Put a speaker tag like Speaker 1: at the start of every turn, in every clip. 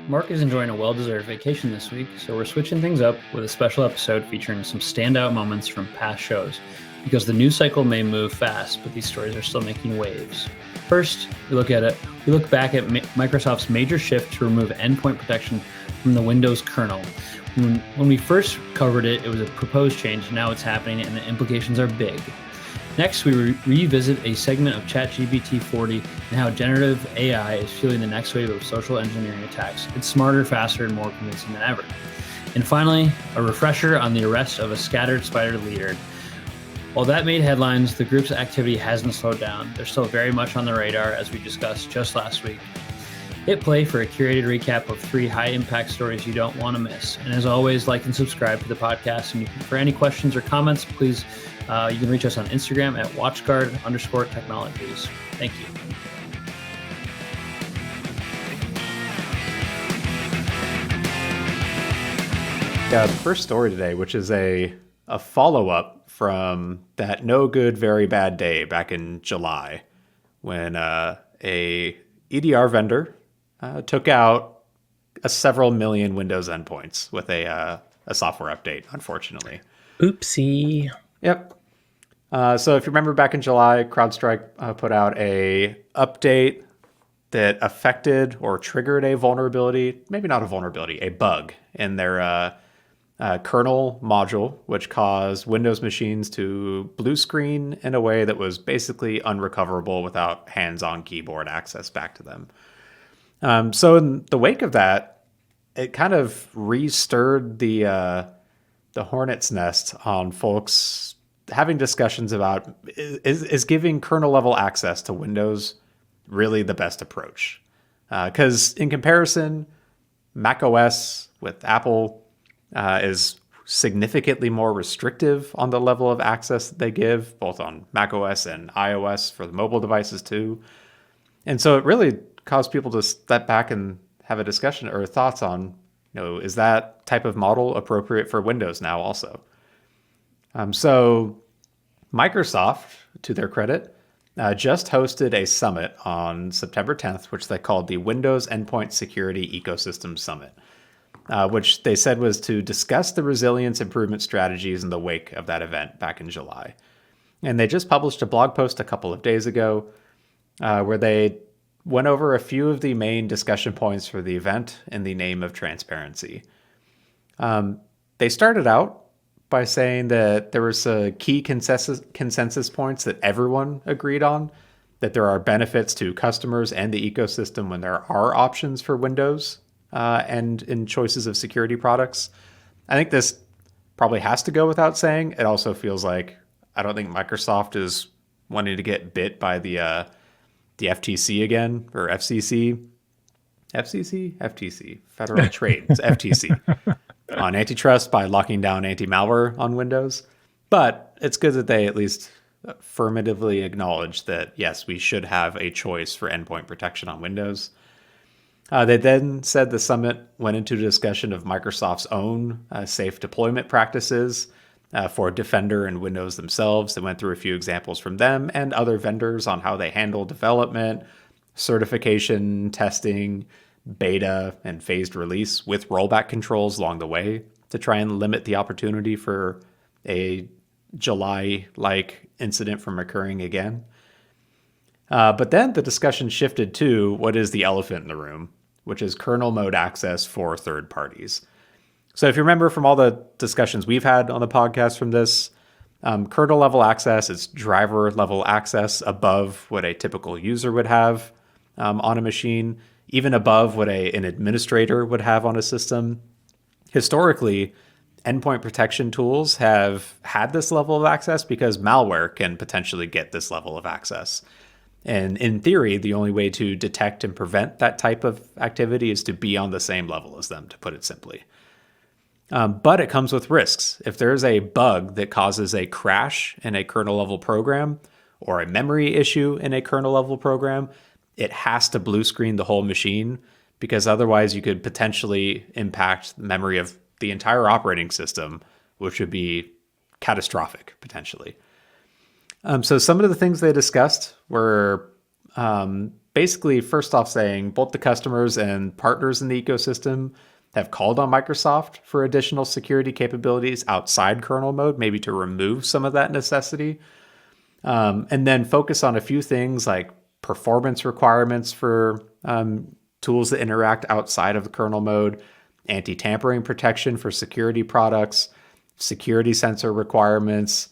Speaker 1: Mark is enjoying a well-deserved vacation this week, so we're switching things up with a special episode featuring some standout moments from past shows. Because the news cycle may move fast, but these stories are still making waves. First, we look back at Microsoft's major shift to remove endpoint protection from the Windows kernel. When we first covered it, it was a proposed change. Now it's happening, and the implications are big. Next, we revisit a segment of GPT-4o and how generative AI is fueling the next wave of social engineering attacks. It's smarter, faster, and more convincing than ever. And finally, a refresher on the arrest of a scattered spider leader. While that made headlines, the group's activity hasn't slowed down. They're still very much on the radar, as we discussed just last week. Hit play for a curated recap of 3 high-impact stories you don't want to miss. And as always, like and subscribe to the podcast. And for any questions or comments, please, you can reach us on Instagram at watchguard_technologies. Thank you.
Speaker 2: Yeah, the first story today, which is a follow-up from that no good, very bad day back in July when a EDR vendor took out several million Windows endpoints with a software update, unfortunately.
Speaker 3: Oopsie.
Speaker 2: Yep. So if you remember back in July, CrowdStrike put out a update that affected or triggered a vulnerability, maybe not a vulnerability, a bug in their kernel module, which caused Windows machines to blue screen in a way that was basically unrecoverable without hands-on keyboard access back to them. So in the wake of that, it kind of re-stirred the hornet's nest on folks having discussions about is giving kernel level access to Windows really the best approach? Because in comparison, Mac OS with Apple is significantly more restrictive on the level of access that they give, both on Mac OS and iOS for the mobile devices too. And so it really caused people to step back and have a discussion or thoughts on, is that type of model appropriate for Windows now also? So Microsoft, to their credit, just hosted a summit on September 10th, which they called the Windows Endpoint Security Ecosystem Summit, which they said was to discuss the resilience improvement strategies in the wake of that event back in July. And they just published a blog post a couple of days ago where they went over a few of the main discussion points for the event in the name of transparency. They started out by saying that there was key consensus points that everyone agreed on, that there are benefits to customers and the ecosystem when there are options for Windows and in choices of security products. I think this probably has to go without saying. It also feels like I don't think Microsoft is wanting to get bit by the FTC again, or FCC, Federal Trade, it's FTC, on antitrust by locking down anti-malware on Windows. But it's good that they at least affirmatively acknowledge that, yes, we should have a choice for endpoint protection on Windows. They then said the summit went into a discussion of Microsoft's own safe deployment practices for Defender and Windows themselves. They went through a few examples from them and other vendors on how they handle development, certification, testing, beta, and phased release with rollback controls along the way to try and limit the opportunity for a July-like incident from occurring again. But then the discussion shifted to what is the elephant in the room, which is kernel mode access for third parties. So if you remember from all the discussions we've had on the podcast from this, kernel level access is driver level access above what a typical user would have on a machine, even above what an administrator would have on a system. Historically, endpoint protection tools have had this level of access because malware can potentially get this level of access. And in theory, the only way to detect and prevent that type of activity is to be on the same level as them, to put it simply. But it comes with risks. If there's a bug that causes a crash in a kernel level program or a memory issue in a kernel level program, it has to blue screen the whole machine, because otherwise you could potentially impact the memory of the entire operating system, which would be catastrophic potentially. So some of the things they discussed were basically first off saying both the customers and partners in the ecosystem have called on Microsoft for additional security capabilities outside kernel mode, maybe to remove some of that necessity. And then focus on a few things like performance requirements for tools that interact outside of the kernel mode, anti-tampering protection for security products, security sensor requirements,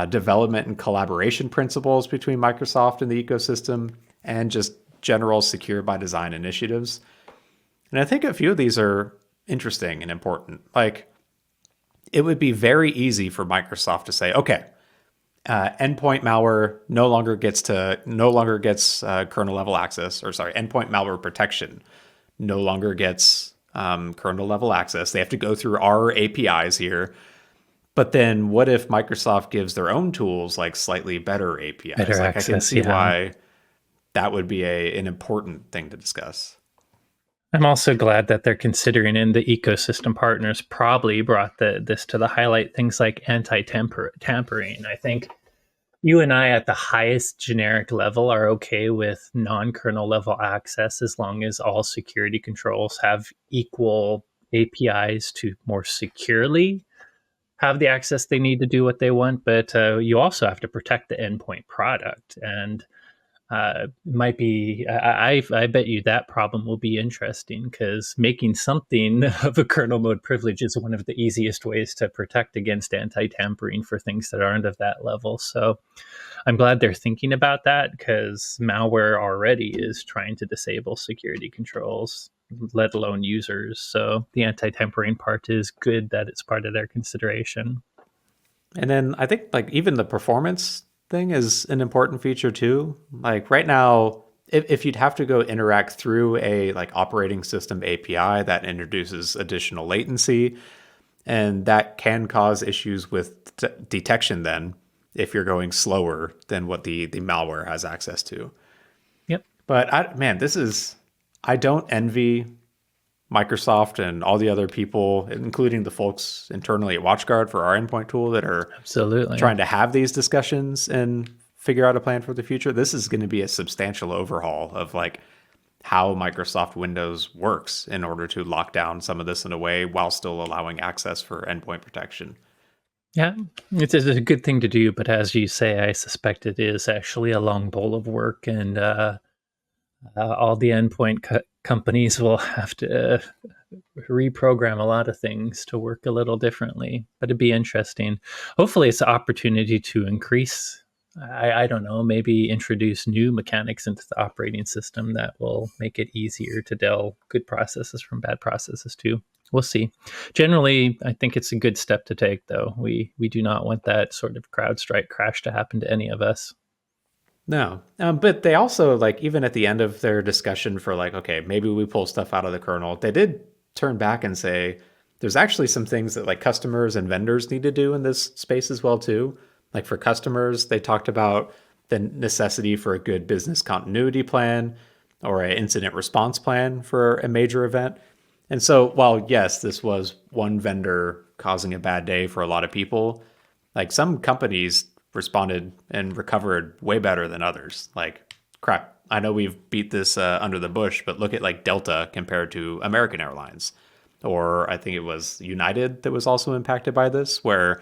Speaker 2: development and collaboration principles between Microsoft and the ecosystem, and just general secure by design initiatives. And I think a few of these are interesting and important. Like, it would be very easy for Microsoft to say, okay, endpoint malware no longer gets kernel level access, or sorry, endpoint malware protection no longer gets kernel level access. They have to go through our APIs here. But then what if Microsoft gives their own tools like slightly better APIs?
Speaker 1: Better
Speaker 2: like
Speaker 1: access,
Speaker 2: I can see
Speaker 1: yeah.
Speaker 2: why that would be an important thing to discuss.
Speaker 3: I'm also glad that they're considering, and the ecosystem partners probably brought this to the highlight, things like anti-tampering. I think you and I at the highest generic level are okay with non-kernel level access as long as all security controls have equal APIs to more securely have the access they need to do what they want. But you also have to protect the endpoint product. And might be I bet you that problem will be interesting, because making something of a kernel mode privilege is one of the easiest ways to protect against anti-tampering for things that aren't of that level. So I'm glad they're thinking about that, because malware already is trying to disable security controls, let alone users. So the anti-tampering part is good that it's part of their consideration.
Speaker 2: And then I think like even the performance thing is an important feature too. Like right now, if you'd have to go interact through a like operating system API, that introduces additional latency, and that can cause issues with detection then if you're going slower than what the malware has access to.
Speaker 3: Yep.
Speaker 2: But I don't envy Microsoft and all the other people, including the folks internally at WatchGuard for our endpoint tool, that are
Speaker 3: Absolutely
Speaker 2: trying to have these discussions and figure out a plan for the future. This is going to be a substantial overhaul of like how Microsoft Windows works in order to lock down some of this in a way while still allowing access for endpoint protection.
Speaker 3: Yeah, it's a good thing to do, but as you say, I suspect it is actually a long bowl of work, and all the endpoint companies will have to reprogram a lot of things to work a little differently. But it'd be interesting. Hopefully, it's an opportunity to increase. I don't know, maybe introduce new mechanics into the operating system that will make it easier to tell good processes from bad processes too. We'll see. Generally, I think it's a good step to take, though. We do not want that sort of CrowdStrike crash to happen to any of us.
Speaker 2: No, but they also like even at the end of their discussion for like, okay, maybe we pull stuff out of the kernel. They did turn back and say there's actually some things that like customers and vendors need to do in this space as well too. Like for customers, they talked about the necessity for a good business continuity plan or an incident response plan for a major event. And so while yes, this was one vendor causing a bad day for a lot of people, like some companies responded and recovered way better than others. Like, crap, I know we've beat this under the bush, but look at like Delta compared to American Airlines. Or I think it was United that was also impacted by this, where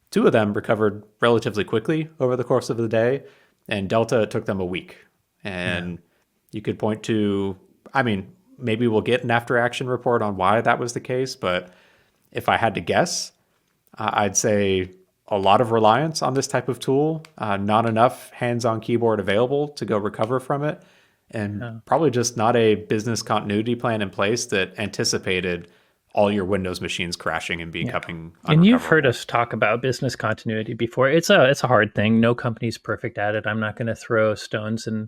Speaker 2: two of them recovered relatively quickly over the course of the day, and Delta took them a week. And you could point to, I mean, maybe we'll get an after action report on why that was the case, but if I had to guess, I'd say a lot of reliance on this type of tool, not enough hands-on keyboard available to go recover from it, and probably just not a business continuity plan in place that anticipated all your Windows machines crashing and becoming unrecoverable.
Speaker 3: And you've heard us talk about business continuity before. It's a hard thing. No company's perfect at it. I'm not going to throw stones, and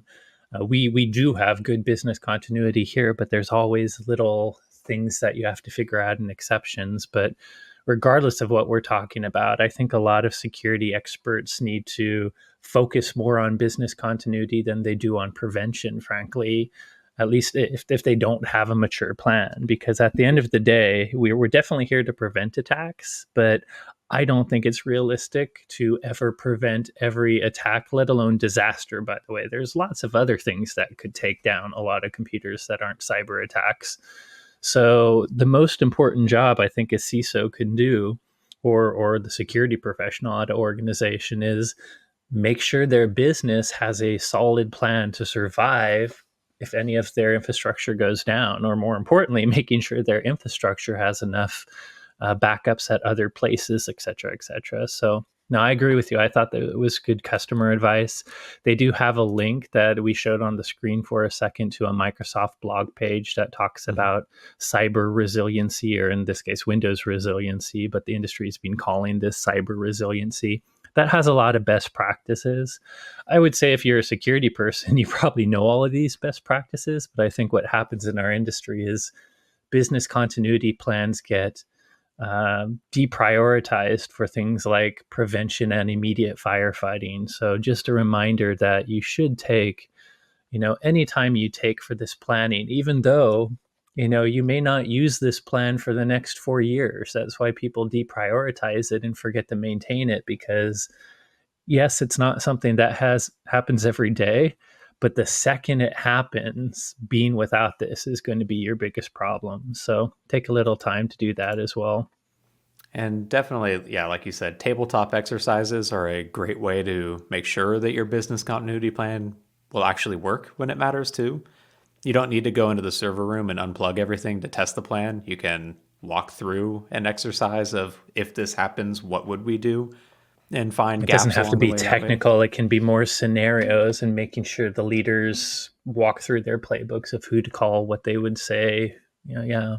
Speaker 3: we do have good business continuity here, but there's always little things that you have to figure out and exceptions. But regardless of what we're talking about, I think a lot of security experts need to focus more on business continuity than they do on prevention, frankly, at least if they don't have a mature plan. Because at the end of the day, we're definitely here to prevent attacks, but I don't think it's realistic to ever prevent every attack, let alone disaster, by the way. There's lots of other things that could take down a lot of computers that aren't cyber attacks. So the most important job I think a CISO can do, or the security professional at an organization, is make sure their business has a solid plan to survive if any of their infrastructure goes down, or more importantly, making sure their infrastructure has enough backups at other places, et cetera, et cetera. So, no, I agree with you. I thought that it was good customer advice. They do have a link that we showed on the screen for a second to a Microsoft blog page that talks about cyber resiliency, or in this case, Windows resiliency, but the industry's been calling this cyber resiliency. That has a lot of best practices. I would say if you're a security person, you probably know all of these best practices, but I think what happens in our industry is business continuity plans get deprioritized for things like prevention and immediate firefighting. So just a reminder that you should take, any time you take for this planning, even though, you may not use this plan for the next 4 years. That's why people deprioritize it and forget to maintain it, because yes, it's not something that happens every day, but the second it happens, being without this is going to be your biggest problem. So take a little time to do that as well.
Speaker 2: And definitely, yeah, like you said, tabletop exercises are a great way to make sure that your business continuity plan will actually work when it matters too. You don't need to go into the server room and unplug everything to test the plan. You can walk through an exercise of, if this happens, what would we do? And find
Speaker 3: It
Speaker 2: gaps.
Speaker 3: doesn't have to be technical. It can be more scenarios, and making sure the leaders walk through their playbooks of who to call, what they would say. Yeah.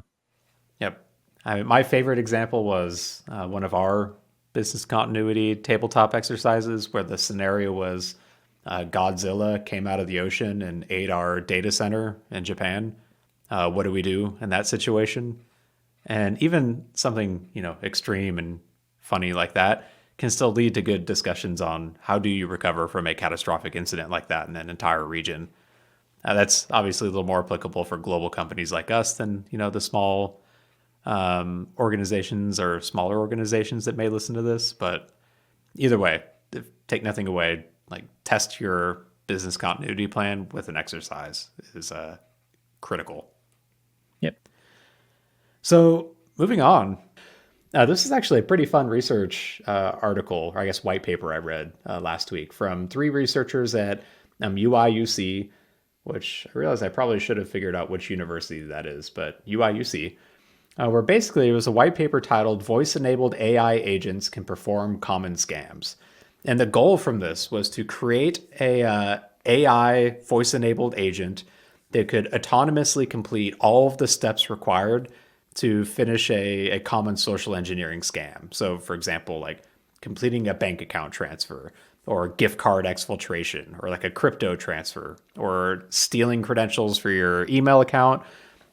Speaker 2: Yep. My favorite example was one of our business continuity tabletop exercises where the scenario was Godzilla came out of the ocean and ate our data center in Japan. What do we do in that situation? And even something, extreme and funny like that can still lead to good discussions on how do you recover from a catastrophic incident like that in an entire region. That's obviously a little more applicable for global companies like us than, the small organizations or smaller organizations that may listen to this. But either way, take nothing away, like test your business continuity plan with an exercise is critical.
Speaker 3: Yep.
Speaker 2: So moving on. This is actually a pretty fun research article, or I guess white paper I read last week from 3 researchers at UIUC, which I realize I probably should have figured out which university that is, but UIUC, where basically it was a white paper titled Voice-Enabled AI Agents Can Perform Common Scams. And the goal from this was to create a AI voice-enabled agent that could autonomously complete all of the steps required to finish a common social engineering scam. So for example, like completing a bank account transfer, or gift card exfiltration, or like a crypto transfer, or stealing credentials for your email account,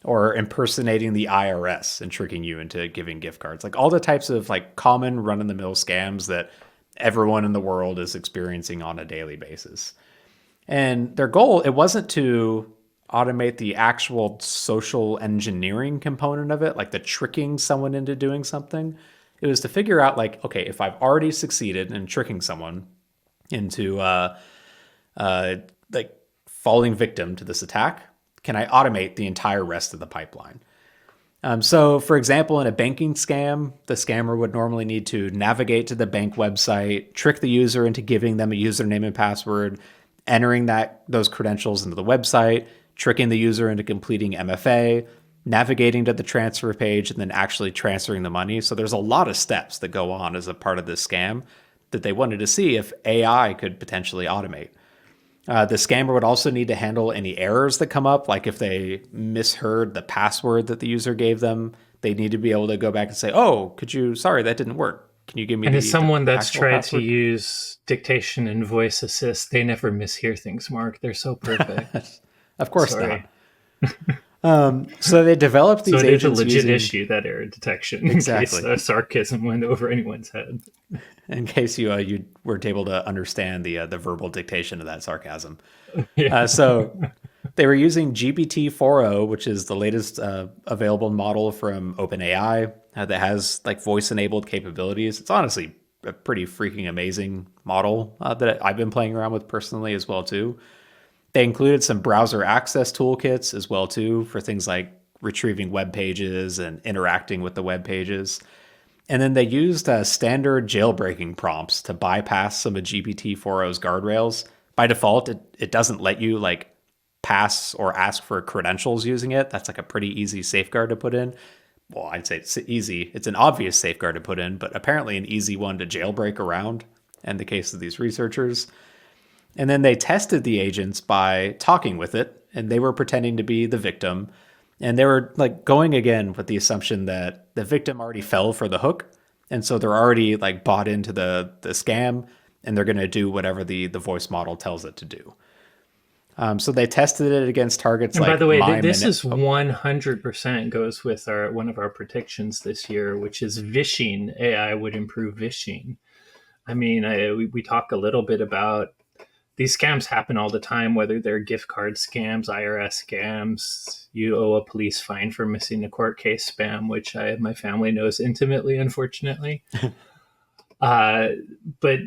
Speaker 2: or impersonating the IRS and tricking you into giving gift cards. Like all the types of like common run-of-the-mill scams that everyone in the world is experiencing on a daily basis. And their goal, it wasn't to automate the actual social engineering component of it, like the tricking someone into doing something. It was to figure out like, okay, if I've already succeeded in tricking someone into like falling victim to this attack, can I automate the entire rest of the pipeline? So for example, in a banking scam, the scammer would normally need to navigate to the bank website, trick the user into giving them a username and password, entering those credentials into the website, tricking the user into completing MFA, navigating to the transfer page, and then actually transferring the money. So there's a lot of steps that go on as a part of this scam that they wanted to see if AI could potentially automate. The scammer would also need to handle any errors that come up, like if they misheard the password that the user gave them, they need to be able to go back and say, "Oh, sorry, that didn't work. Can you give me?"
Speaker 3: And as someone that's
Speaker 2: actual
Speaker 3: tried
Speaker 2: password?"
Speaker 3: to use dictation and voice assist, they never mishear things, Mark. They're so perfect.
Speaker 2: Of course
Speaker 3: Sorry.
Speaker 2: not. So they developed these
Speaker 3: so it is
Speaker 2: agents
Speaker 3: a legit
Speaker 2: using,
Speaker 3: issue, that error detection,
Speaker 2: Exactly.
Speaker 3: in case sarcasm went over anyone's head.
Speaker 2: in case you weren't able to understand the verbal dictation of that sarcasm.
Speaker 3: Yeah.
Speaker 2: So They were using GPT-4o, which is the latest available model from OpenAI that has like voice-enabled capabilities. It's honestly a pretty freaking amazing model that I've been playing around with personally as well too. They included some browser access toolkits as well too for things like retrieving web pages and interacting with the web pages. And then they used standard jailbreaking prompts to bypass some of GPT-4o's guardrails. By default, it doesn't let you like pass or ask for credentials using it. That's like a pretty easy safeguard to put in. Well, I'd say it's easy. It's an obvious safeguard to put in, but apparently an easy one to jailbreak around in the case of these researchers. And then they tested the agents by talking with it, and they were pretending to be the victim. And they were like going again with the assumption that the victim already fell for the hook. And so they're already like bought into the scam, and they're going to do whatever the voice model tells it to do. So they tested it against targets
Speaker 3: And
Speaker 2: like
Speaker 3: by the way, this is 100% goes with one of our predictions this year, which is vishing. AI would improve vishing. I mean, we talk a little bit about these scams happen all the time, whether they're gift card scams, IRS scams, you owe a police fine for missing a court case spam, which my family knows intimately, unfortunately. But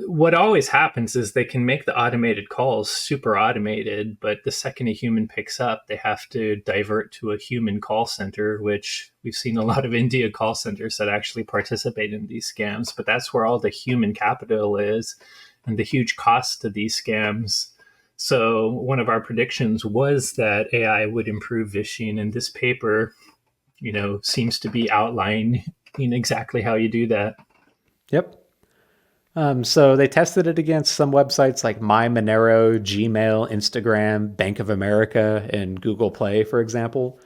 Speaker 3: what always happens is they can make the automated calls super automated, but the second a human picks up, they have to divert to a human call center, which we've seen a lot of India call centers that actually participate in these scams. But that's where all the human capital is and the huge cost of these scams. So one of our predictions was that AI would improve vishing, and this paper, seems to be outlining exactly how you do that.
Speaker 2: Yep. So they tested it against some websites like MyMonero, Gmail, Instagram, Bank of America, and Google Play, for example.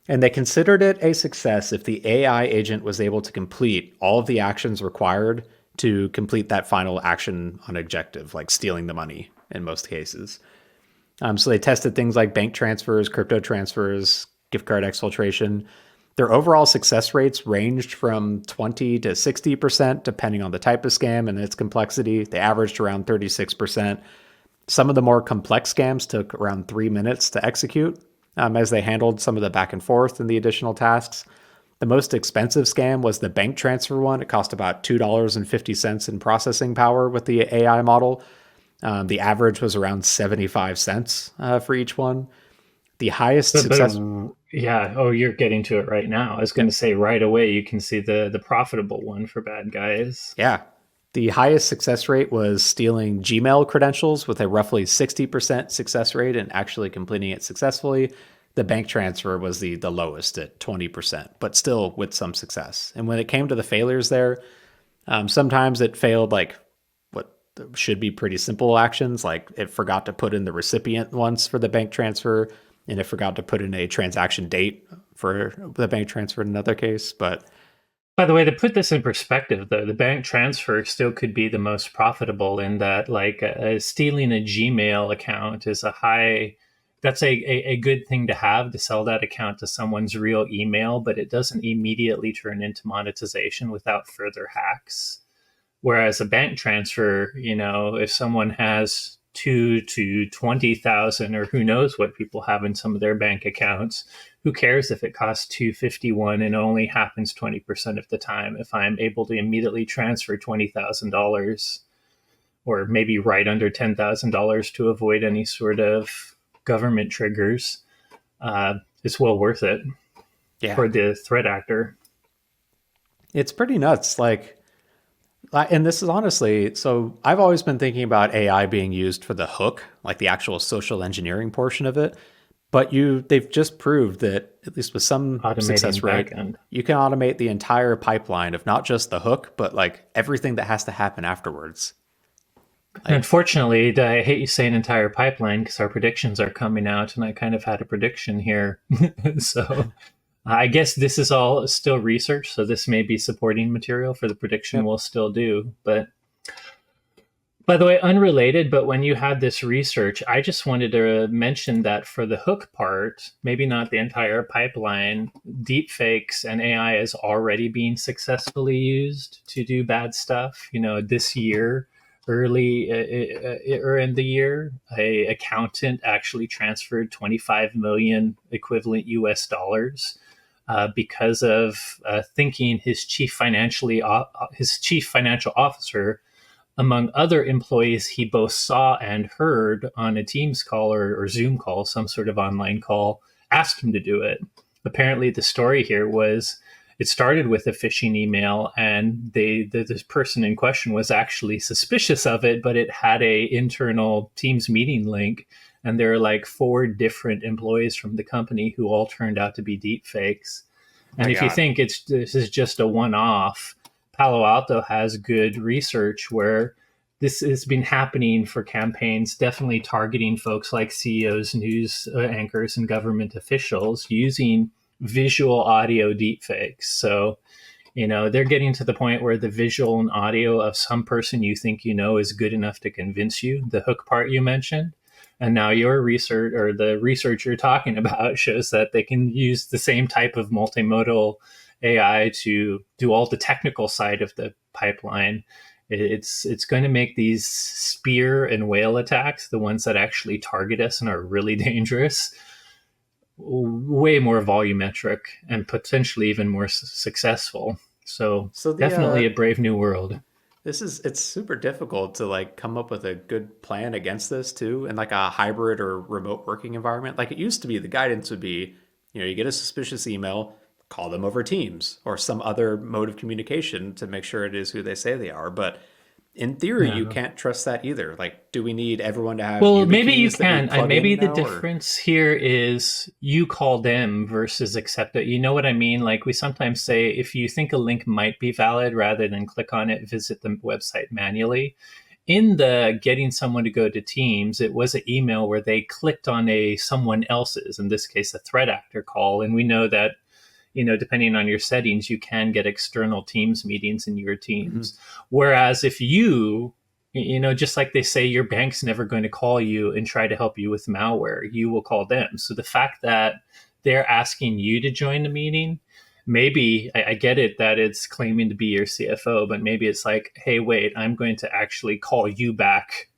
Speaker 2: And they considered it a success if the AI agent was able to complete all of the actions required to complete that final action on objective, like stealing the money in most cases. So they tested things like bank transfers, crypto transfers, gift card exfiltration. Their overall success rates ranged from 20 to 60%, depending on the type of scam and its complexity. They averaged around 36%. Some of the more complex scams took around 3 minutes to execute as they handled some of the back and forth and the additional tasks. The most expensive scam was the bank transfer one. It cost about $2.50 in processing power with the AI model. The average was around 75 cents for each one. The highest success...
Speaker 3: Yeah. Oh, you're getting to it right now. I was going to say right away, you can see the profitable one for bad guys.
Speaker 2: Yeah. The highest success rate was stealing Gmail credentials with a roughly 60% success rate and actually completing it successfully. The bank transfer was the lowest at 20%, but still with some success. And when it came to the failures there, sometimes it failed like what should be pretty simple actions, like it forgot to put in the recipient once for the bank transfer, and it forgot to put in a transaction date for the bank transfer in another case. But
Speaker 3: by the way, to put this in perspective, though, the bank transfer still could be the most profitable in that, like, stealing a Gmail account is that's a good thing to have to sell that account to someone's real email, but it doesn't immediately turn into monetization without further hacks. Whereas a bank transfer, if someone has 2 to 20,000 or who knows what people have in some of their bank accounts, who cares if it costs $251 and only happens 20% of the time? If I'm able to immediately transfer $20,000 or maybe right under $10,000 to avoid any sort of government triggers, it's well worth it for the threat actor.
Speaker 2: It's pretty nuts. And this is honestly, so I've always been thinking about AI being used for the hook, like the actual social engineering portion of it. But they've just proved that, at least with some success rate, you can automate the entire pipeline of not just the hook, but like everything that has to happen afterwards.
Speaker 3: Unfortunately, I hate you saying entire pipeline because our predictions are coming out, and I kind of had a prediction here. So I guess this is all still research, so this may be supporting material for the prediction we'll still do. But by the way, unrelated, but when you had this research, I just wanted to mention that for the hook part, maybe not the entire pipeline, deepfakes and AI is already being successfully used to do bad stuff. This year, or in the year, a accountant actually transferred 25 million equivalent US dollars because of thinking his chief financial officer, among other employees he both saw and heard on a Teams call or Zoom call, some sort of online call, asked him to do it. Apparently, the story here was it started with a phishing email, and this person in question was actually suspicious of it, but it had a internal Teams meeting link, and there are like 4 different employees from the company who all turned out to be deep fakes. And if you think this is just a one-off, Palo Alto has good research where this has been happening for campaigns, definitely targeting folks like CEOs, news anchors, and government officials using visual audio deepfakes. So, they're getting to the point where the visual and audio of some person you think is good enough to convince you, the hook part you mentioned. And now your research, or the research you're talking about, shows that they can use the same type of multimodal AI to do all the technical side of the pipeline. It's going to make these spear and whale attacks, the ones that actually target us and are really dangerous, way more volumetric and potentially even more successful. So definitely a brave new world.
Speaker 2: It's super difficult to like come up with a good plan against this too, in like a hybrid or remote working environment. Like it used to be, the guidance would be, you get a suspicious email, call them over Teams or some other mode of communication to make sure it is who they say they are. But in theory, you can't trust that either. Like, do we need everyone to have?
Speaker 3: Well, maybe you can. And maybe the difference here is you call them versus accept it. You know what I mean? Like we sometimes say, if you think a link might be valid, rather than click on it, visit the website manually. In the getting someone to go to Teams, it was an email where they clicked on someone else's, in this case, a threat actor call. And we know that, depending on your settings, you can get external Teams meetings in your Teams. Mm-hmm. Whereas if just like they say, your bank's never going to call you and try to help you with malware, you will call them. So the fact that they're asking you to join the meeting, maybe I get it that it's claiming to be your CFO, but maybe it's like, hey, wait, I'm going to actually call you back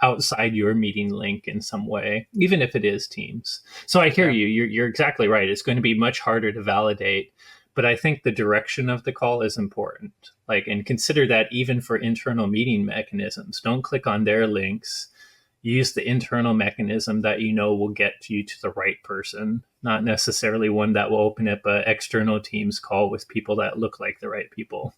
Speaker 3: outside your meeting link in some way, even if it is Teams. So I hear you. You're exactly right. It's going to be much harder to validate, but I think the direction of the call is important. And consider that even for internal meeting mechanisms. Don't click on their links. Use the internal mechanism that will get you to the right person, not necessarily one that will open up an external Teams call with people that look like the right people.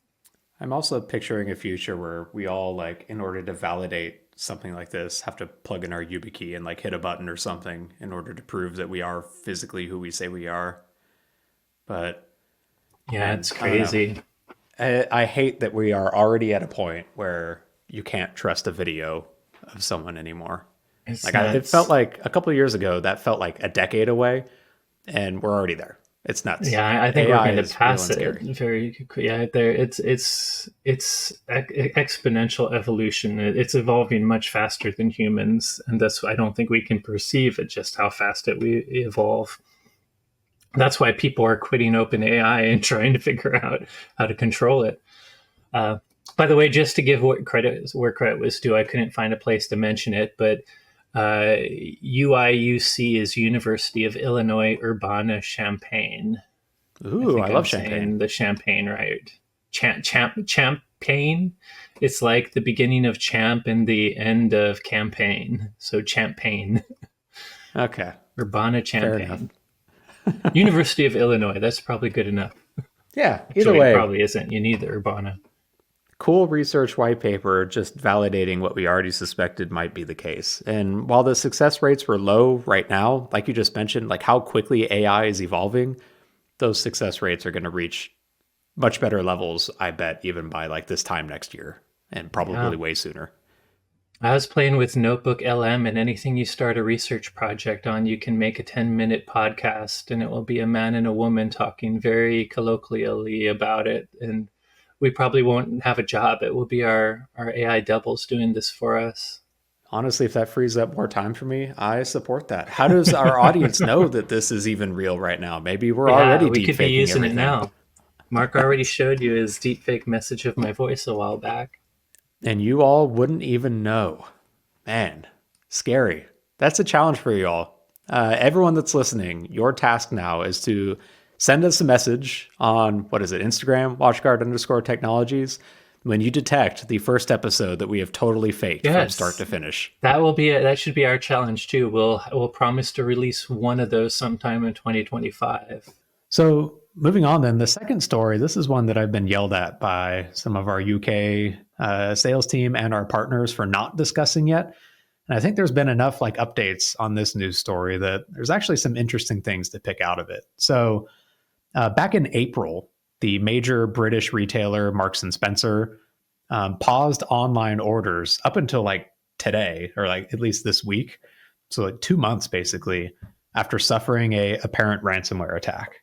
Speaker 2: I'm also picturing a future where we all, in order to validate something like this, have to plug in our YubiKey and hit a button or something in order to prove that we are physically who we say we are. But
Speaker 3: yeah, it's crazy.
Speaker 2: I hate that we are already at a point where you can't trust a video of someone anymore. It felt like a couple of years ago, that felt like a decade away, and we're already there. It's nuts.
Speaker 3: Yeah, I think AI we're going to pass it very quickly. Yeah, it's exponential evolution. It's evolving much faster than humans, and I don't think we can perceive it, just how fast we evolve. That's why people are quitting OpenAI and trying to figure out how to control it. By the way, just to give where credit was due, I couldn't find a place to mention it, but UIUC is University of Illinois Urbana-Champaign.
Speaker 2: Ooh, I love Champaign.
Speaker 3: The Champaign, right? Champaign. It's like the beginning of champ and the end of campaign. So Champaign.
Speaker 2: Okay.
Speaker 3: Urbana-Champaign. University of Illinois. That's probably good enough.
Speaker 2: Yeah, either way.
Speaker 3: It probably isn't. You need the Urbana.
Speaker 2: Cool research white paper just validating what we already suspected might be the case. And while the success rates were low right now, like you just mentioned, how quickly AI is evolving, those success rates are going to reach much better levels, I bet, even by this time next year, and probably way sooner.
Speaker 3: I was playing with Notebook LM, and anything you start a research project on, you can make a 10-minute podcast, and it will be a man and a woman talking very colloquially about it. And we probably won't have a job. It will be our AI doubles doing this for us.
Speaker 2: Honestly, if that frees up more time for me, I support that. How does our audience know that this is even real right now? Maybe we're already deepfaking everything.
Speaker 3: We could be using it now. Mark already showed you his deepfake message of my voice a while back.
Speaker 2: and you all wouldn't even know. Man, scary. That's a challenge for you all. Everyone that's listening, your task now is to send us a message on, what is it, Instagram, WatchGuard_technologies, when you detect the first episode that we have totally faked from start to finish.
Speaker 3: That should be our challenge too. We'll promise to release one of those sometime in 2025.
Speaker 2: So moving on then, the second story, this is one that I've been yelled at by some of our UK sales team and our partners for not discussing yet. And I think there's been enough like updates on this news story that there's actually some interesting things to pick out of it. So back in April, the major British retailer Marks and Spencer paused online orders up until like today, or like at least this week. So like 2 months basically after suffering a apparent ransomware attack.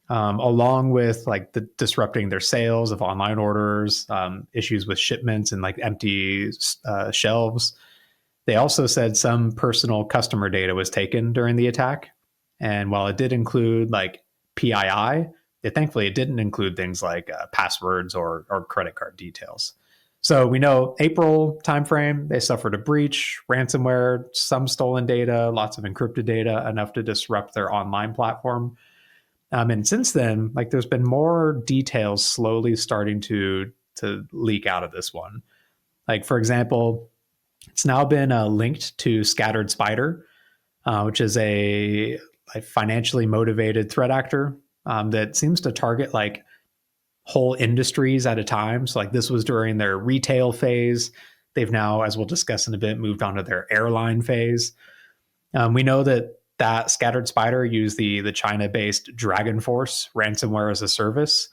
Speaker 2: Along with like the disrupting their sales of online orders, issues with shipments and like empty shelves. They also said some personal customer data was taken during the attack. And while it did include like PII, thankfully it didn't include things like passwords or credit card details. So we know April timeframe, they suffered a breach, ransomware, some stolen data, lots of encrypted data, enough to disrupt their online platform. And since then, like there's been more details slowly starting to leak out of this one. Like for example, it's now been linked to Scattered Spider, which is a financially motivated threat actor that seems to target like whole industries at a time. So like this was during their retail phase. They've now, as we'll discuss in a bit, moved on to their airline phase. We know that Scattered Spider used the China-based Dragon Force ransomware as a service.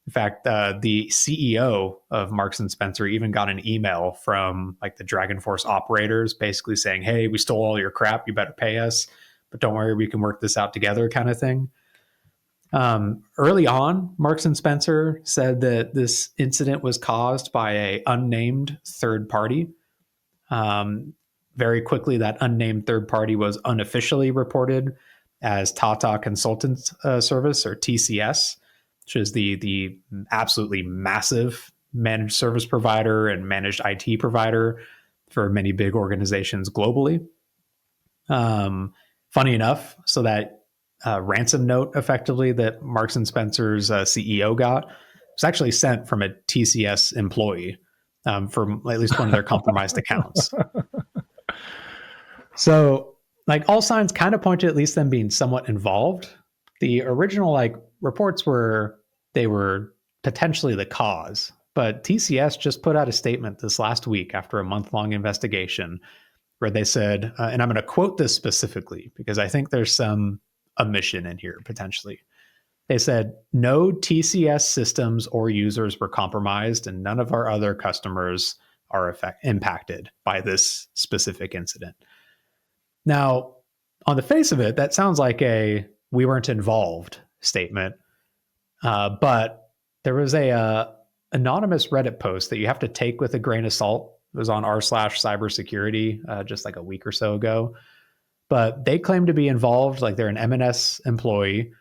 Speaker 2: In fact, the CEO of Marks and Spencer even got an email from like the Dragon Force operators, basically saying, "Hey, we stole all your crap. You better pay us, but don't worry, we can work this out together," kind of thing. Early on, Marks and Spencer said that this incident was caused by a unnamed third party. Very quickly, that unnamed third party was unofficially reported as Tata Consultants Service, or TCS, which is the absolutely massive managed service provider and managed IT provider for many big organizations globally. Funny enough, so that ransom note effectively that Marks and Spencer's CEO got was actually sent from a TCS employee from at least one of their compromised accounts. So, like, all signs kind of point to at least them being somewhat involved. The original like reports were they were potentially the cause, but TCS just put out a statement this last week after a month-long investigation where they said, and I'm going to quote this specifically because I think there's some omission in here potentially. They said, "No TCS systems or users were compromised, and none of our other customers are impacted by this specific incident." Now, on the face of it, that sounds like a "we weren't involved" statement. But there was a anonymous Reddit post that you have to take with a grain of salt. It was on r/cybersecurity just like a week or so ago. But they claim to be involved, like they're an M&S employee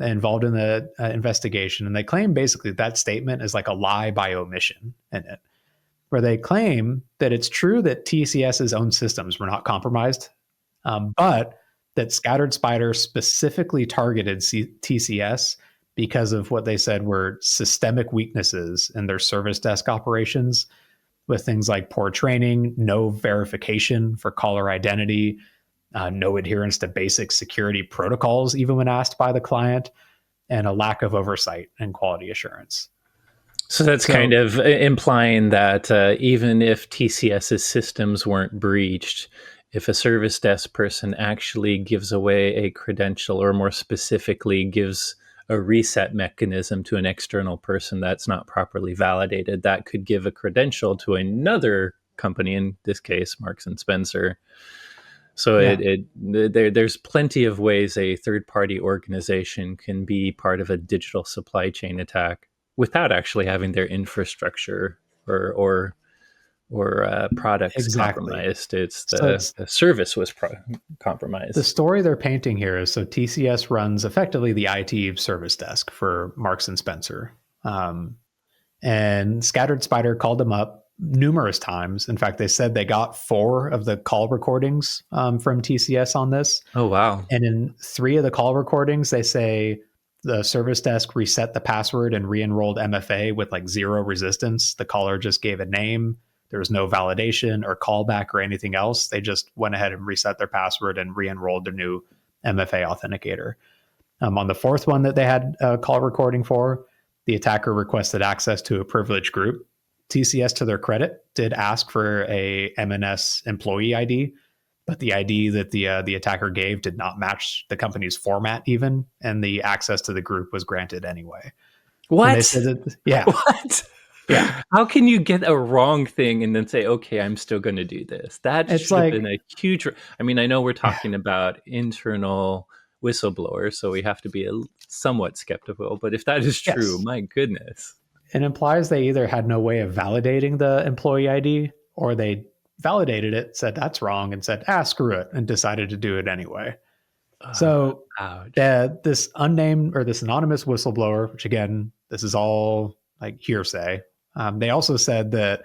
Speaker 2: involved in the investigation. And they claim basically that statement is like a lie by omission in it, where they claim that it's true that TCS's own systems were not compromised, but that Scattered Spider specifically targeted TCS because of what they said were systemic weaknesses in their service desk operations, with things like poor training, no verification for caller identity, no adherence to basic security protocols, even when asked by the client, and a lack of oversight and quality assurance.
Speaker 3: So that's kind of implying that even if TCS's systems weren't breached, if a service desk person actually gives away a credential, or more specifically gives a reset mechanism to an external person that's not properly validated, that could give a credential to another company, in this case, Marks and Spencer. So there's plenty of ways a third-party organization can be part of a digital supply chain attack without actually having their infrastructure or products compromised. It's the service was compromised.
Speaker 2: The story they're painting here is, so TCS runs effectively the IT service desk for Marks and Spencer. And Scattered Spider called them up numerous times. In fact, they said they got 4 of the call recordings from TCS on this.
Speaker 3: Oh, wow.
Speaker 2: And in 3 of the call recordings, they say the service desk reset the password and re-enrolled MFA with like 0 resistance. The caller just gave a name. There was no validation or callback or anything else. They just went ahead and reset their password and re-enrolled their new MFA authenticator. On the 4th one that they had a call recording for, the attacker requested access to a privileged group. TCS, to their credit, did ask for a MNS employee ID, but the ID that the attacker gave did not match the company's format even, and the access to the group was granted anyway.
Speaker 3: What?
Speaker 2: And they said that, yeah.
Speaker 3: What?
Speaker 2: Yeah.
Speaker 3: How can you get a wrong thing and then say, okay, I'm still going to do this? That
Speaker 2: It's
Speaker 3: should have
Speaker 2: like,
Speaker 3: been a huge. I mean, I know we're talking about internal whistleblowers, so we have to be somewhat skeptical. But if that is true,
Speaker 2: yes.
Speaker 3: my goodness.
Speaker 2: It implies they either had no way of validating the employee ID, or they validated it, said that's wrong, and said, screw it, and decided to do it anyway. So
Speaker 3: Ouch.
Speaker 2: this unnamed or this anonymous whistleblower, which again, this is all like hearsay. They also said that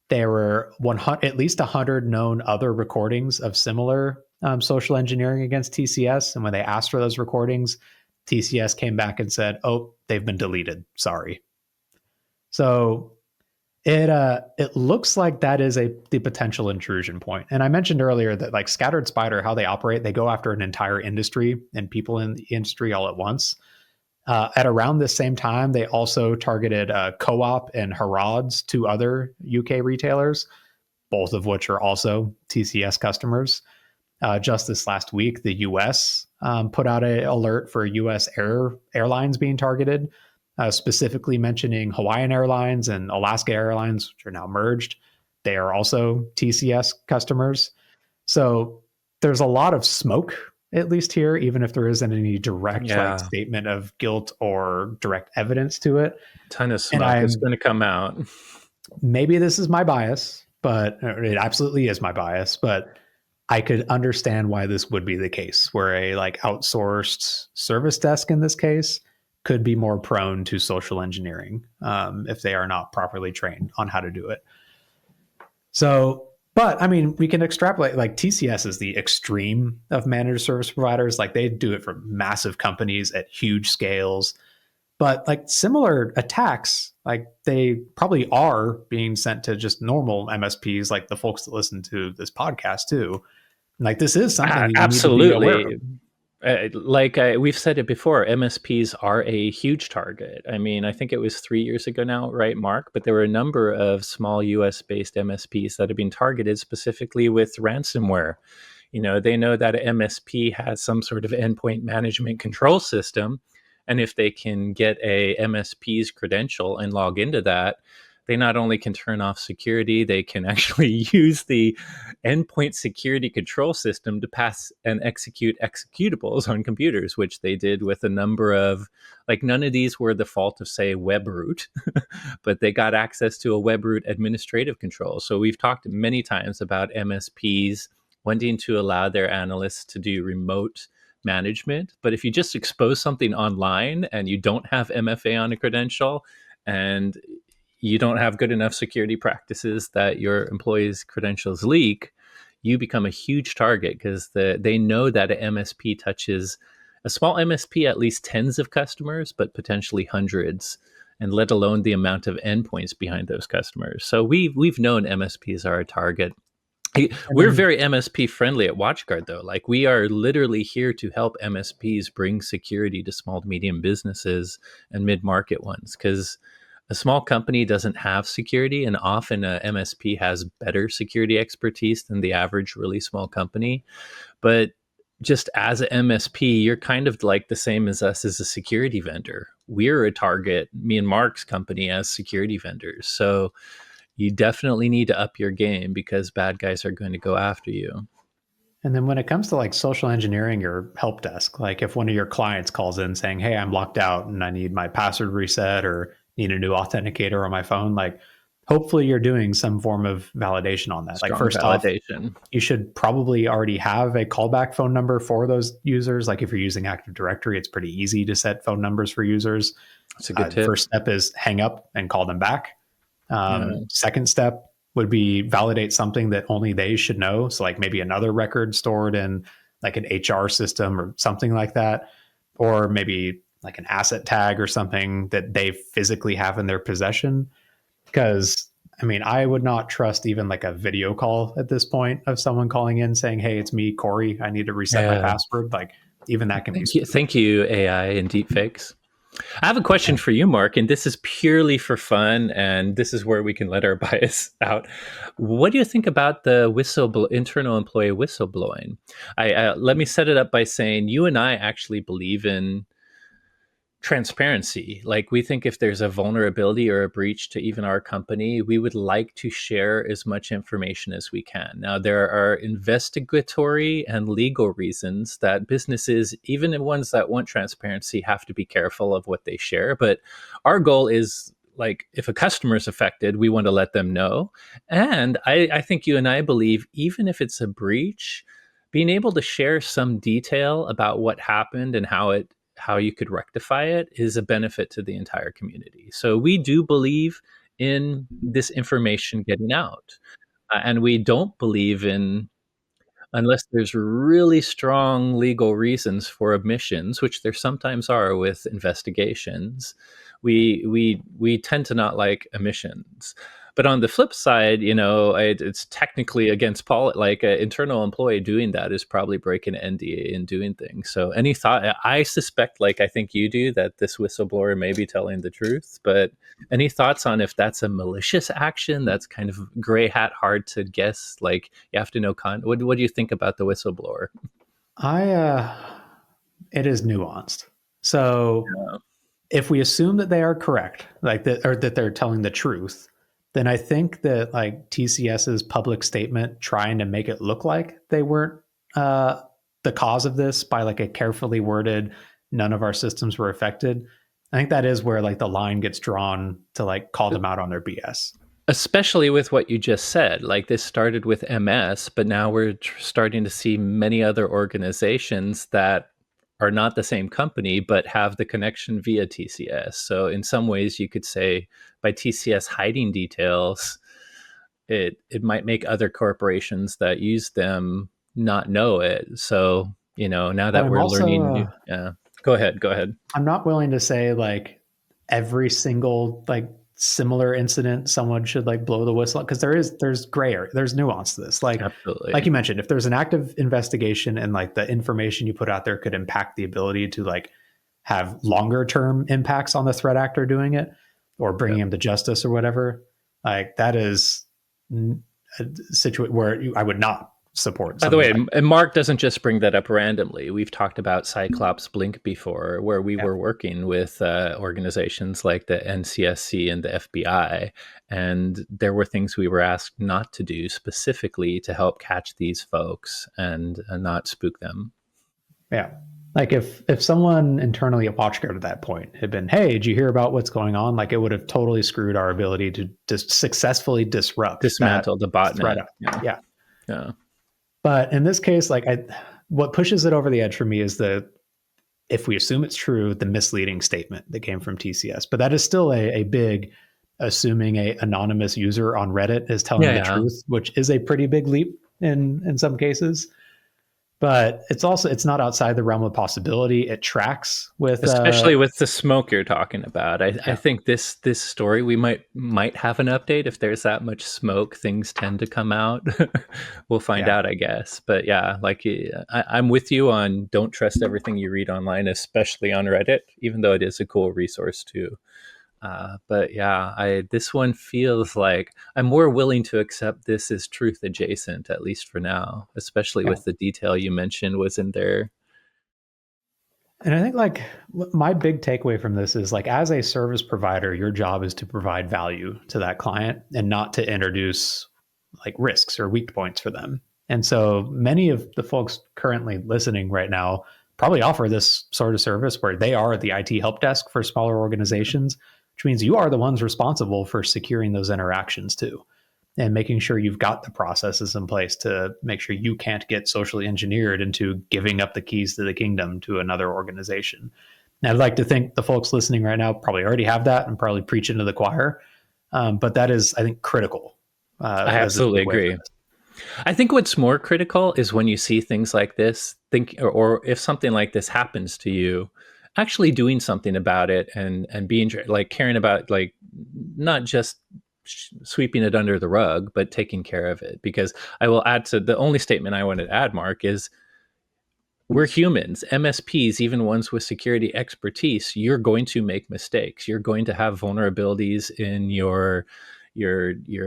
Speaker 2: there were at least 100 known other recordings of similar social engineering against TCS. And when they asked for those recordings, TCS came back and said, oh, they've been deleted. Sorry. So it looks like that is the potential intrusion point. And I mentioned earlier that like Scattered Spider, how they operate, they go after an entire industry and people in the industry all at once. At around the same time, they also targeted Co-op and Harrods, 2 other UK retailers, both of which are also TCS customers. Just this last week, the US put out an alert for US airlines being targeted, specifically mentioning Hawaiian Airlines and Alaska Airlines, which are now merged. They are also TCS customers. So there's a lot of smoke, at least here, even if there isn't any direct like statement of guilt or direct evidence to it.
Speaker 3: Ton of smoke is going to come out.
Speaker 2: Maybe this is my bias, but it absolutely is my bias, but I could understand why this would be the case, where a like outsourced service desk in this case could be more prone to social engineering if they are not properly trained on how to do it. So, but I mean, we can extrapolate, like TCS is the extreme of managed service providers. Like they do it for massive companies at huge scales. But like similar attacks, like they probably are being sent to just normal MSPs, like the folks that listen to this podcast too. Like this is something that you
Speaker 3: absolutely
Speaker 2: need to be aware of.
Speaker 3: We've said it before, MSPs are a huge target. I mean, I think it was 3 years ago now, right, Mark? But there were a number of small US-based MSPs that have been targeted specifically with ransomware. You know, they know that an MSP has some sort of endpoint management control system. And if they can get a MSP's credential and log into that, they not only can turn off security, they can actually use the endpoint security control system to pass and execute executables on computers, which they did with a number of, like, none of these were the fault of, say, WebRoot, but they got access to a WebRoot administrative control. So we've talked many times about MSPs wanting to allow their analysts to do remote management. But if you just expose something online and you don't have MFA on a credential and you don't have good enough security practices that your employees' credentials leak, you become a huge target because they know that an MSP touches a small MSP, at least tens of customers, but potentially hundreds, and let alone the amount of endpoints behind those customers. So we've known MSPs are a target. We're very MSP friendly at WatchGuard, though. Like, we are literally here to help MSPs bring security to small to medium businesses and mid-market ones, because a small company doesn't have security, and often a MSP has better security expertise than the average really small company. But just as an MSP, you're kind of like the same as us as a security vendor. We're a target, me and Mark's company, as security vendors. So you definitely need to up your game because bad guys are going to go after you.
Speaker 2: And then when it comes to like social engineering or help desk, like if one of your clients calls in saying, hey, I'm locked out and I need my password reset or need a new authenticator on my phone, like hopefully you're doing some form of validation on that.
Speaker 3: Strong
Speaker 2: like first
Speaker 3: validation.
Speaker 2: off, you should probably already have a callback phone number for those users. Like if you're using Active Directory, it's pretty easy to set phone numbers for users.
Speaker 3: That's a good tip.
Speaker 2: First step is hang up and call them back. Second step, would be validate something that only they should know. So like maybe another record stored in like an HR system or something like that, or maybe like an asset tag or something that they physically have in their possession. Because I mean, I would not trust even like a video call at this point of someone calling in saying, "Hey, it's me, Corey. I need to reset my password." Like even that can be spoofed.
Speaker 3: Thank you, AI and deepfakes. I have a question for you, Mark, and this is purely for fun, and this is where we can let our bias out. What do you think about the internal employee whistleblowing? Let me set it up by saying you and I actually believe in transparency. Like, we think if there's a vulnerability or a breach to even our company, we would like to share as much information as we can. Now, there are investigatory and legal reasons that businesses, even the ones that want transparency, have to be careful of what they share. But our goal is, like, if a customer is affected, we want to let them know. And I think you and I believe, even if it's a breach, being able to share some detail about what happened and how you could rectify it is a benefit to the entire community. So we do believe in this information getting out. And we don't believe in, unless there's really strong legal reasons for omissions, which there sometimes are with investigations, we tend to not like omissions. But on the flip side, it's technically against like an internal employee doing that is probably breaking NDA and doing things. So any thought? I suspect, like I think you do, that this whistleblower may be telling the truth. But any thoughts on if that's a malicious action? That's kind of gray hat, hard to guess. Like, you have to know what do you think about the whistleblower?
Speaker 2: It is nuanced. So if we assume that they are correct, like that, or that they're telling the truth, then I think that like TCS's public statement trying to make it look like they weren't the cause of this by like a carefully worded, none of our systems were affected. I think that is where like the line gets drawn to like call them out on their BS.
Speaker 3: Especially with what you just said, like this started with MS, but now we're starting to see many other organizations that are not the same company, but have the connection via TCS. So in some ways you could say, by TCS hiding details, it might make other corporations that use them not know it. So, now that we're learning, go ahead.
Speaker 2: I'm not willing to say like every single like similar incident someone should like blow the whistle, because there's gray area, there's nuance to this. Like,
Speaker 3: absolutely,
Speaker 2: like you mentioned, if there's an active investigation and like the information you put out there could impact the ability to like have longer term impacts on the threat actor doing it or bringing him to justice or whatever, like that is a situation where I would not support.
Speaker 3: By the way,
Speaker 2: like
Speaker 3: and Mark doesn't just bring that up randomly. We've talked about Cyclops Blink before, where we were working with organizations like the NCSC and the FBI, and there were things we were asked not to do specifically to help catch these folks and not spook them.
Speaker 2: Yeah. Like if someone internally at WatchGuard at that point had been, "Hey, did you hear about what's going on?" Like, it would have totally screwed our ability to just successfully
Speaker 3: dismantle the botnet.
Speaker 2: Yeah. But in this case, like what pushes it over the edge for me is if we assume it's true, the misleading statement that came from TCS. But that is still a big, assuming a anonymous user on Reddit is telling the truth, which is a pretty big leap in some cases. But it's not outside the realm of possibility. It tracks with,
Speaker 3: especially with the smoke you're talking about. I think this story, we might have an update. If there's that much smoke, things tend to come out. We'll find out, I guess. But yeah, like I'm with you on don't trust everything you read online, especially on Reddit, even though it is a cool resource too. But yeah, this one feels like I'm more willing to accept this as truth adjacent, at least for now, especially with the detail you mentioned was in there.
Speaker 2: And I think like my big takeaway from this is like, as a service provider, your job is to provide value to that client and not to introduce like risks or weak points for them. And so many of the folks currently listening right now probably offer this sort of service where they are the IT help desk for smaller organizations, which means you are the ones responsible for securing those interactions too, and making sure you've got the processes in place to make sure you can't get socially engineered into giving up the keys to the kingdom to another organization. And I'd like to think the folks listening right now probably already have that and probably preach into the choir. But that is, I think, critical
Speaker 3: I
Speaker 2: as a
Speaker 3: absolutely
Speaker 2: way for
Speaker 3: agree.
Speaker 2: this.
Speaker 3: I think what's more critical is when you see things like this, or if something like this happens to you, actually doing something about it and being like caring about, like, not just sweeping it under the rug, but taking care of it. Because I will add to the only statement I wanted to add, Mark, is we're humans, MSPs, even ones with security expertise. You're going to make mistakes. You're going to have vulnerabilities in your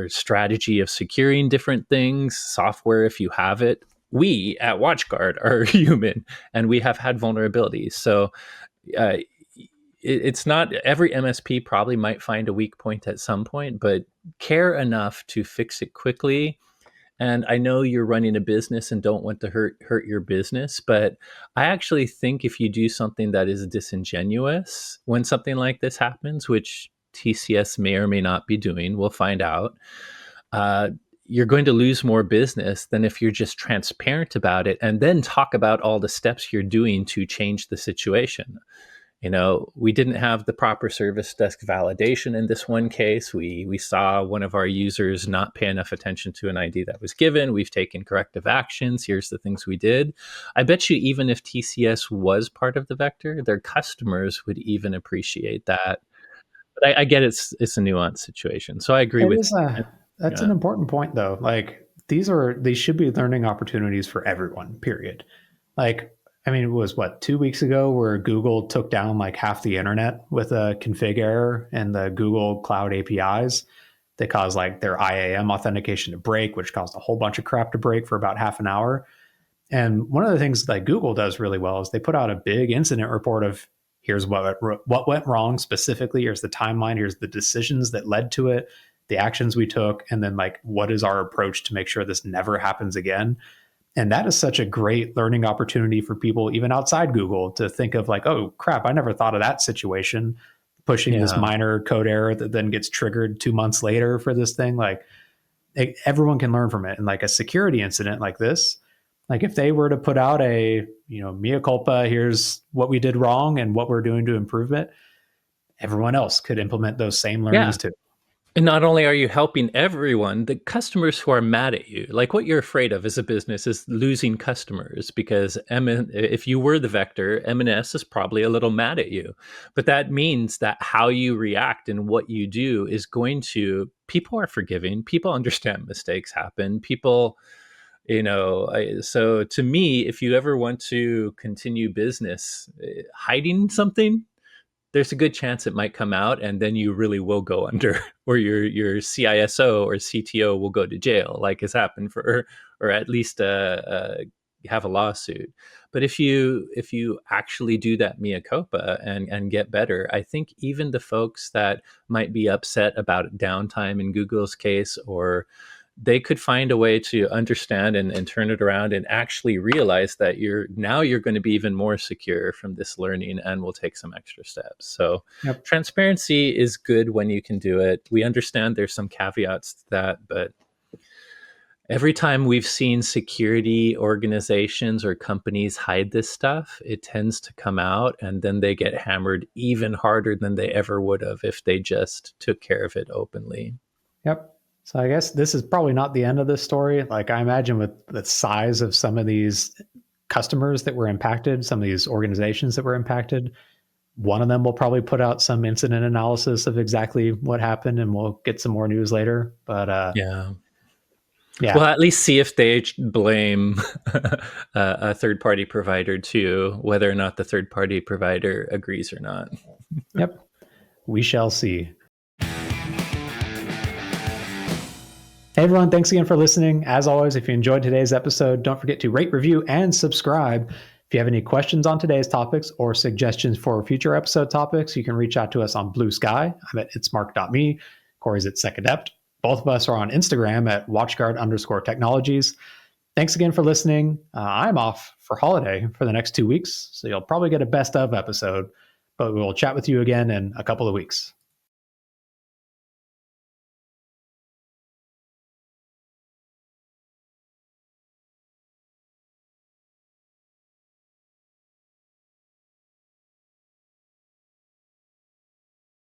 Speaker 3: strategy of securing different things, software if you have it. We at WatchGuard are human, and we have had vulnerabilities. So uh, it's not every MSP probably might find a weak point at some point, but care enough to fix it quickly. And I know you're running a business and don't want to hurt your business, but I actually think if you do something that is disingenuous when something like this happens, which TCS may or may not be doing, we'll find out. Uh, you're going to lose more business than if you're just transparent about it and then talk about all the steps you're doing to change the situation. We didn't have the proper service desk validation in this one case. We saw one of our users not pay enough attention to an ID that was given. We've taken corrective actions. Here's the things we did. I bet you even if TCS was part of the vector, their customers would even appreciate that. But I get it's a nuanced situation. So I agree
Speaker 2: It
Speaker 3: with
Speaker 2: is
Speaker 3: you.
Speaker 2: that's
Speaker 3: Yeah.
Speaker 2: an important point though. Like these should be learning opportunities for everyone, period. Like, I mean, it was what, 2 weeks ago where Google took down like half the internet with a config error in the Google Cloud APIs that caused like their IAM authentication to break, which caused a whole bunch of crap to break for about half an hour. And one of the things that Google does really well is they put out a big incident report of here's what went wrong specifically, here's the timeline, here's the decisions that led to it, the actions we took, and then like what is our approach to make sure this never happens again. And that is such a great learning opportunity for people even outside Google to think of like, oh crap, I never thought of that situation, pushing this
Speaker 3: Yeah.
Speaker 2: minor code error that then gets triggered 2 months later for this thing. Like everyone can learn from it. And like a security incident like this, like if they were to put out a, mea culpa, here's what we did wrong and what we're doing to improve it, everyone else could implement those same
Speaker 3: Yeah.
Speaker 2: learnings too.
Speaker 3: And not only are you helping everyone, the customers who are mad at you, like what you're afraid of as a business is losing customers because if you were the vector, M&S is probably a little mad at you. But that means that how you react and what you do is people are forgiving, people understand mistakes happen, so to me, if you ever want to continue business, hiding something, there's a good chance it might come out and then you really will go under or your CISO or CTO will go to jail like has happened or at least have a lawsuit. But if you actually do that mea culpa and get better, I think even the folks that might be upset about downtime in Google's case, or they could find a way to understand and turn it around and actually realize that you're going to be even more secure from this learning and will take some extra steps. So
Speaker 2: Yep.
Speaker 3: transparency is good when you can do it. We understand there's some caveats to that, but every time we've seen security organizations or companies hide this stuff, it tends to come out and then they get hammered even harder than they ever would have if they just took care of it openly.
Speaker 2: Yep. So I guess this is probably not the end of this story. Like I imagine with the size of some of these customers that were impacted, some of these organizations that were impacted, one of them will probably put out some incident analysis of exactly what happened and we'll get some more news later. But
Speaker 3: Yeah.
Speaker 2: yeah.
Speaker 3: Well, at least see if they blame a third party provider too, whether or not the third party provider agrees or not.
Speaker 2: Yep. We shall see. Hey everyone, thanks again for listening. As always, if you enjoyed today's episode, don't forget to rate, review, and subscribe. If you have any questions on today's topics or suggestions for future episode topics, you can reach out to us on Blue Sky. I'm at itsmark.me. Corey's at SecAdept. Both of us are on Instagram at watchguard_technologies. Thanks again for listening. I'm off for holiday for the next 2 weeks, so you'll probably get a best of episode, but we will chat with you again in a couple of weeks.